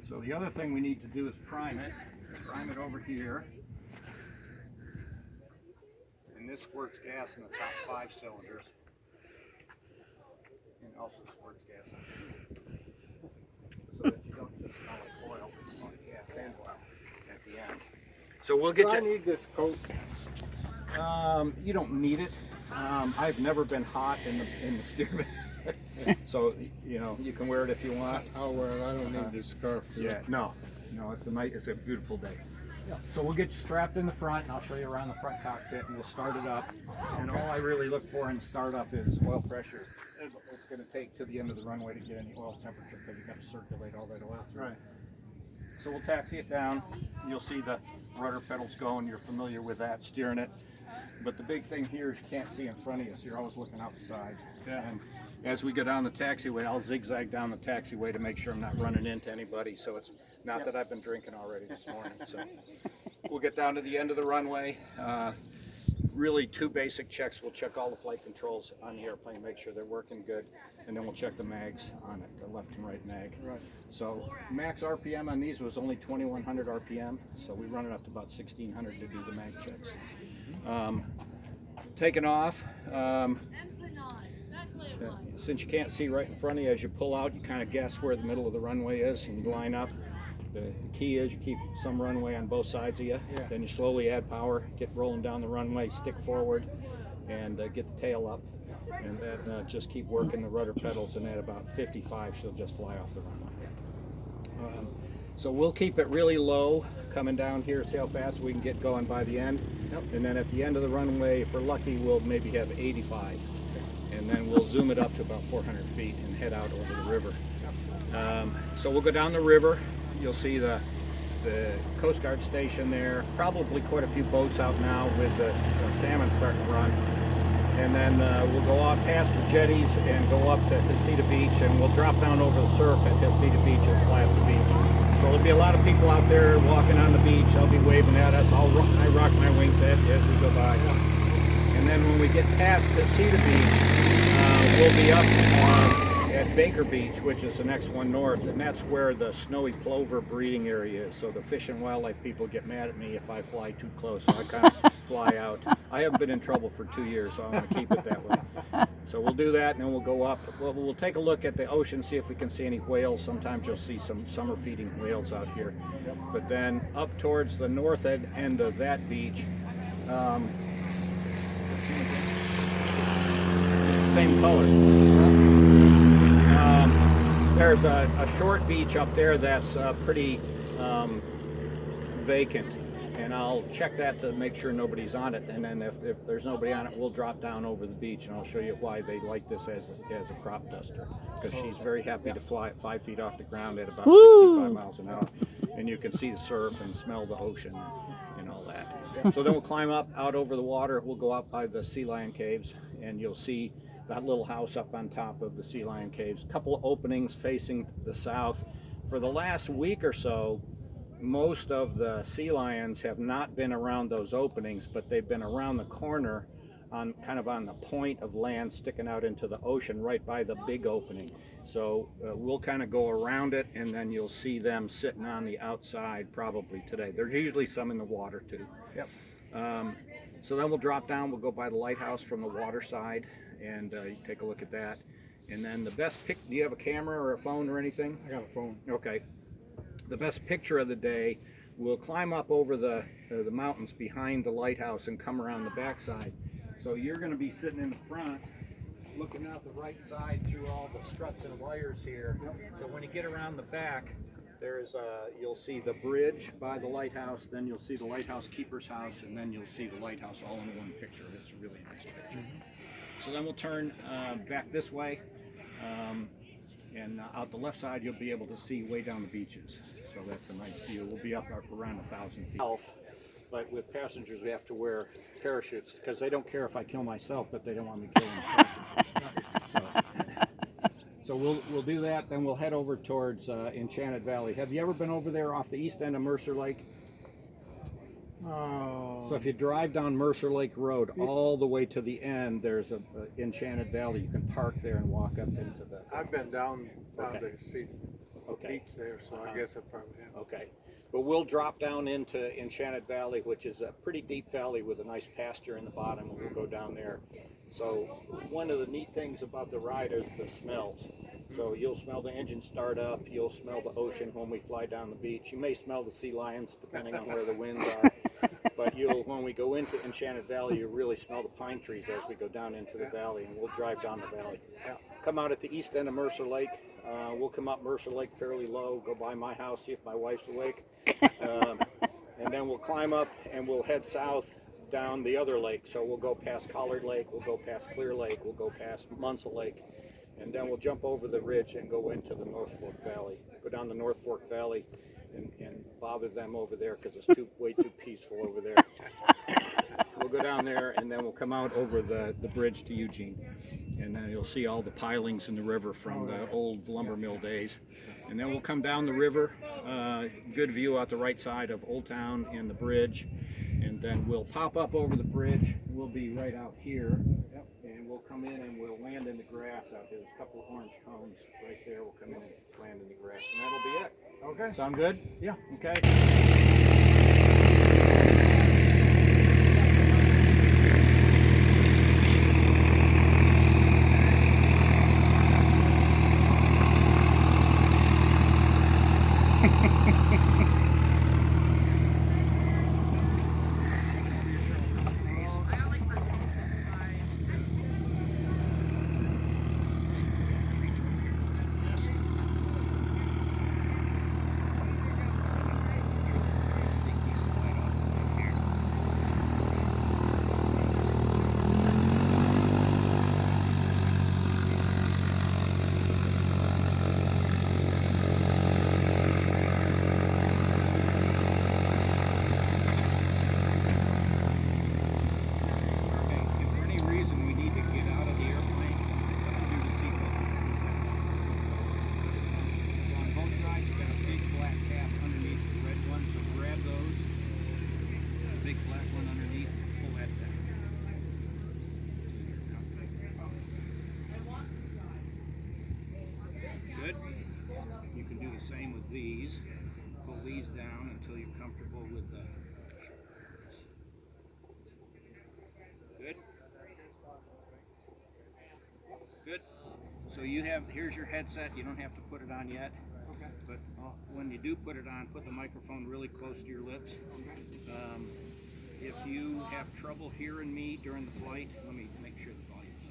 So the other thing we need to do is prime it. Prime it over here. And this squirts gas in the top 5 cylinders. And also squirts gas up here. So that you don't just smell like oil, you want gas and oil at the end. So we'll get Do I you. need this coat? You don't need it. I've never been hot in the steerman. So, you know, you can wear it if you want. I'll wear it. I don't need this scarf. Yeah, no, it's a beautiful day. So we'll get you strapped in the front, and I'll show you around the front cockpit, and we'll start it up. And all I really look for in the startup is oil pressure. It's going to take to the end of the runway to get any oil temperature because you've got to circulate all that oil through. Right. So we'll taxi it down. You'll see the rudder pedals going. You're familiar with that, steering it. But the big thing here is you can't see in front of you, so you're always looking out the side. Yeah. And as we go down the taxiway, I'll zigzag down the taxiway to make sure I'm not running into anybody. So it's not that I've been drinking already this morning. So we'll get down to the end of the runway. Really 2 basic checks. We'll check all the flight controls on the airplane, make sure they're working good, and then we'll check the mags on it, the left and right mag. Right. So max RPM on these was only 2100 RPM, so we run it up to about 1600 to do the mag checks. Taking off, since you can't see right in front of you, as you pull out, you kind of guess where the middle of the runway is and you line up. The key is you keep some runway on both sides of you, then you slowly add power, get rolling down the runway, stick forward, and get the tail up, and then just keep working the rudder pedals, and at about 55 she'll just fly off the runway. So we'll keep it really low coming down here, see how fast we can get going by the end. And then at the end of the runway, if we're lucky, we'll maybe have 85. And then we'll zoom it up to about 400 feet and head out over the river. So we'll go down the river. You'll see the Coast Guard station there. Probably quite a few boats out now with the salmon starting to run. And then we'll go out past the jetties and go up to Heceta Beach, and we'll drop down over the surf at Heceta Beach and fly up the beach. So there'll be a lot of people out there walking on the beach. They'll be waving at us. I rock my wings as we go by. And then when we get past Heceta Beach, we'll be up at Baker Beach, which is the next one north, and that's where the snowy plover breeding area is. So the fish and wildlife people get mad at me if I fly too close, so I kind of fly out. I haven't been in trouble for 2 years, so I'm going to keep it that way. So we'll do that, and then we'll go up. We'll take a look at the ocean, see if we can see any whales. Sometimes you'll see some summer feeding whales out here. But then up towards the north end of that beach, it's the same color. There's a short beach up there that's pretty vacant, and I'll check that to make sure nobody's on it, and then if there's nobody on it, we'll drop down over the beach, and I'll show you why they like this as a crop duster, because she's very happy to fly at 5 feet off the ground at about 65 miles an hour, and you can see the surf and smell the ocean and all that. So then we'll climb up out over the water. We'll go out by the Sea Lion Caves, and you'll see that little house up on top of the Sea Lion Caves. A couple of openings facing the south. For the last week or so, most of the sea lions have not been around those openings, but they've been around the corner on kind of on the point of land sticking out into the ocean right by the big opening. So we'll kind of go around it, and then you'll see them sitting on the outside probably today. There's usually some in the water too. Yep. So then we'll drop down, we'll go by the lighthouse from the water side, and you take a look at that. And then the best pic, do you have a camera or a phone or anything? I got a phone. Okay. The best picture of the day, we'll climb up over the mountains behind the lighthouse and come around the backside. So you're going to be sitting in the front, looking out the right side through all the struts and wires here. So when you get around the back, there's you'll see the bridge by the lighthouse, then you'll see the lighthouse keeper's house, and then you'll see the lighthouse all in one picture. It's a really nice picture. So then we'll turn back this way, and out the left side you'll be able to see way down the beaches. So that's a nice view. We'll be up around 1,000 feet. But with passengers we have to wear parachutes because they don't care if I kill myself, but they don't want me killing the So we'll do that, then we'll head over towards Enchanted Valley. Have you ever been over there off the east end of Mercer Lake? Oh. So if you drive down Mercer Lake Road all the way to the end, there's a Enchanted Valley. You can park there and walk up into the... I've been down Okay. to see Okay. beach there, so I guess I probably have. Okay. But we'll drop down into Enchanted Valley, which is a pretty deep valley with a nice pasture in the bottom, and we'll go down there. So one of the neat things about the ride is the smells. So you'll smell the engine start up, you'll smell the ocean when we fly down the beach. You may smell the sea lions depending on where the winds are. But when we go into Enchanted Valley, you really smell the pine trees as we go down into the valley, and we'll drive down the valley. Come out at the east end of Mercer Lake. We'll come up Mercer Lake fairly low, go by my house, see if my wife's awake. And then we'll climb up and we'll head south down the other lake. So we'll go past Collard Lake, we'll go past Clear Lake, we'll go past Munsell Lake, and then we'll jump over the ridge and go into the North Fork Valley. Go down the North Fork Valley and bother them over there because it's way too peaceful over there. We'll go down there and then we'll come out over the bridge to Eugene. And then you'll see all the pilings in the river from the old lumber mill days. And then we'll come down the river, good view out the right side of Old Town and the bridge. And then we'll pop up over the bridge. We'll be right out here. And we'll come in and we'll land in the grass out there. There's a couple of orange cones right there. We'll come in and land in the grass. And that'll be it. Okay. Sound good? Yeah. Okay. If for any reason we need to get out of the airplane, undo the seatbelt. So on both sides, you've got a big black cap underneath the red one, so grab those. The big black one underneath, pull that down. Good. You can do the same with these. Pull these down until you're comfortable with the shoulders. Good. Good. So here's your headset. You don't have to put it on yet. Okay. But when you do put it on, put the microphone really close to your lips. If you have trouble hearing me during the flight, let me make sure the volume's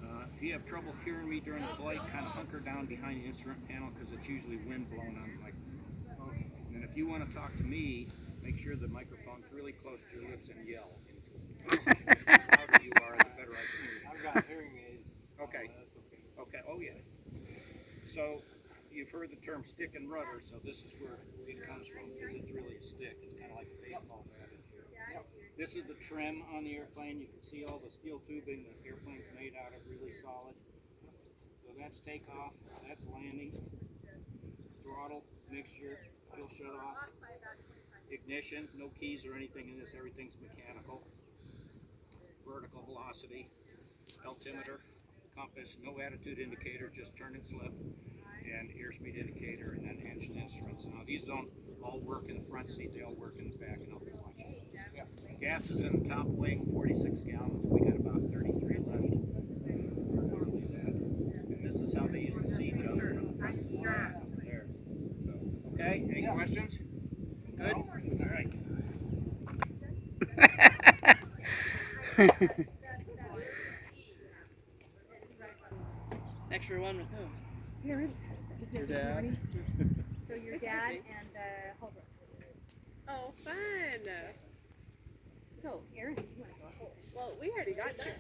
on. If you have trouble hearing me during the flight, kind of hunker down behind the instrument panel because it's usually wind blowing on the microphone. Okay. And then if you want to talk to me, make sure the microphone's really close to your lips and yell into it. The louder you are, the better I can hear you. I've got hearing aids. Okay. That's okay. Okay, oh yeah. So you've heard the term stick and rudder, so this is where it comes from because it's really a stick. It's kind of like a baseball bat in here. This is the trim on the airplane. You can see all the steel tubing the airplane's made out of, really solid. So that's takeoff, that's landing, throttle, mixture, fuel shut off, ignition, no keys or anything in this, everything's mechanical. Vertical velocity, altimeter, compass, no attitude indicator, just turn and slip, and airspeed indicator, and then engine instruments. Now these don't all work in the front seat, they all work in the back, and I'll be watching those. Gas is in the top wing, 46 gallons. We got about 33 left. And this is how they used to see each other from the front to the back up there. So, okay, any questions? Good? All right. Extra one with who? Your dad? So your dad and Holbrook. Oh, fun! So Aaron, you want to go? Well, we already got you.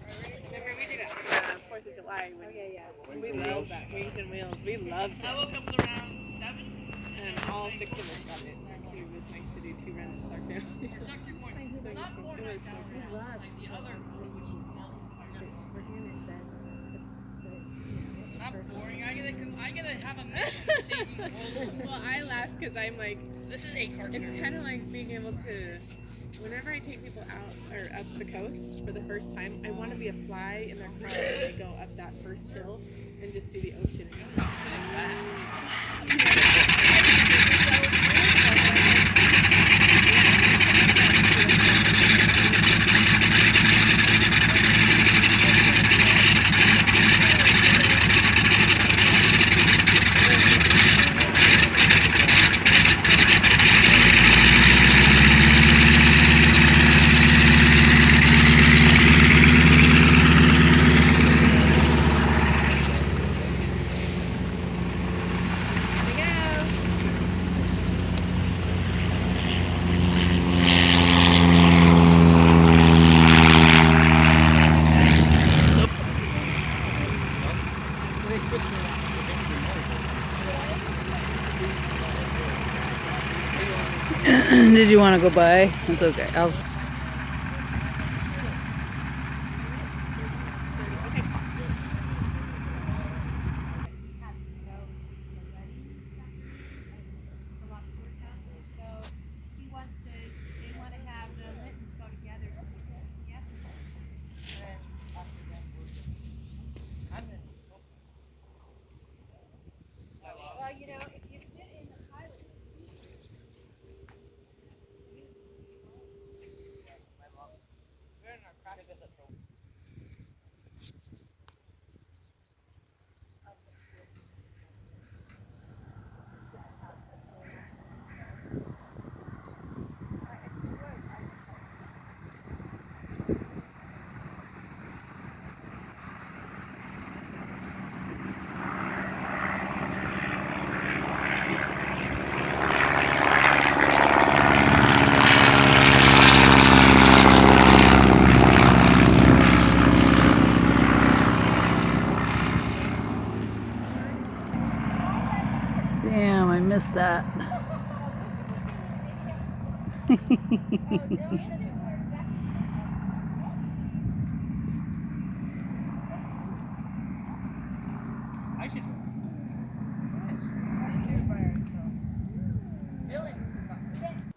Remember we did it on 4th of July. When, Oh yeah. we love that. Wings and Wheels. We loved it. I woke up around 7. And all 6 of us got it. Actually, it was nice to do 2 runs with our family. It was so We cool. love for him is that Not boring. I gotta have a mission saving the world. Well, I laugh because I'm like, This is a cartoon. it's kind of like being able to Whenever I take people out or up the coast for the first time, I want to be a fly in their car when they go up that first hill and just see the ocean. Did you want to go by? It's okay. I'll. Well, you know, if you sit in the pilot Damn, I missed that. Oh, no,